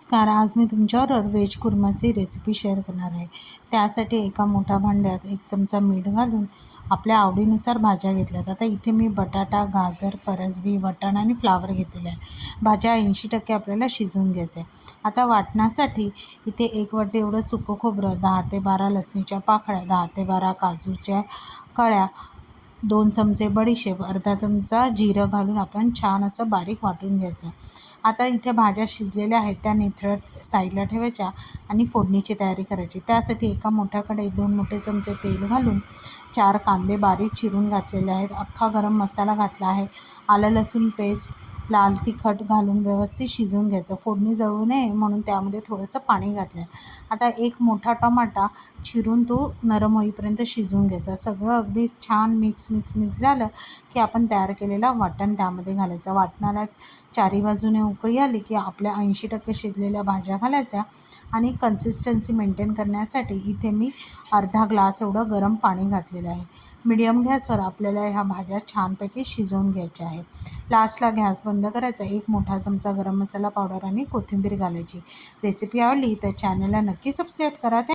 नमस्कार. आज मी तुमच्याबरोबर व्हेज कुर्माची रेसिपी शेअर करणार आहे. त्यासाठी एका मोठ्या भांड्यात 1 चमचा मीठ घालून आपल्या आवडीनुसार भाज्या घेतल्यात. आता इथे मी बटाटा, गाजर, फरसबी, वाटाणा आणि फ्लावर घेतलेले आहे. भाज्या 80% आपल्याला शिजवून घ्यायचं आहे. आता वाटण्यासाठी इथे 1 वाटी एवढं सुकं खोबरं, 10 ते 12 लसणीच्या पाकळ्या, 10 ते 12 काजूच्या कळ्या, 2 चमचे बडीशेप, अर्धा चमचा जिरं घालून आपण छान असं बारीक वाटून घ्यायचं. आता इथे भाज्या शिजलेल्या आहेत त्या निथळत साईडला ठेवायच्या आणि फोडणीची तयारी करायची. त्यासाठी एका मोठ्या कढईत 2 मोठे चमचे तेल घालून 4 कांदे बारीक चिरून घातलेले आहेत. अख्खा गरम मसाला घातला आहे. आलं लसूण पेस्ट, लाल तिखट घालून व्यवस्थित शिजवून घ्यायचं. फोडणी जळू नये म्हणून त्यामध्ये थोडंसं पाणी घातलं आहे. आता एक मोठा टमाटा चिरून तो नरम होईपर्यंत शिजवून घ्यायचा. सगळं अगदी छान मिक्स झालं की आपण तयार केलेला वाटण त्यामध्ये घालायचं. वाटणाला चारी बाजूने उकळी आली की आपल्या 80% शिजलेल्या भाज्या घालायच्या आणि कन्सिस्टन्सी मेंटेन करण्यासाठी इथे मी अर्धा ग्लास एवढं गरम पाणी घातलेलं आहे. मीडियम गॅसवर आपल्याला ह्या भाज्या छानपैकी शिजवून घ्यायच्या आहे. लास्टला गॅस बंद करायचा. 1 मोठा चमचा गरम मसाला पावडर आणि कोथिंबीर घालायची. रेसिपी आवडली तर चॅनलला नक्की सबस्क्राईब करा.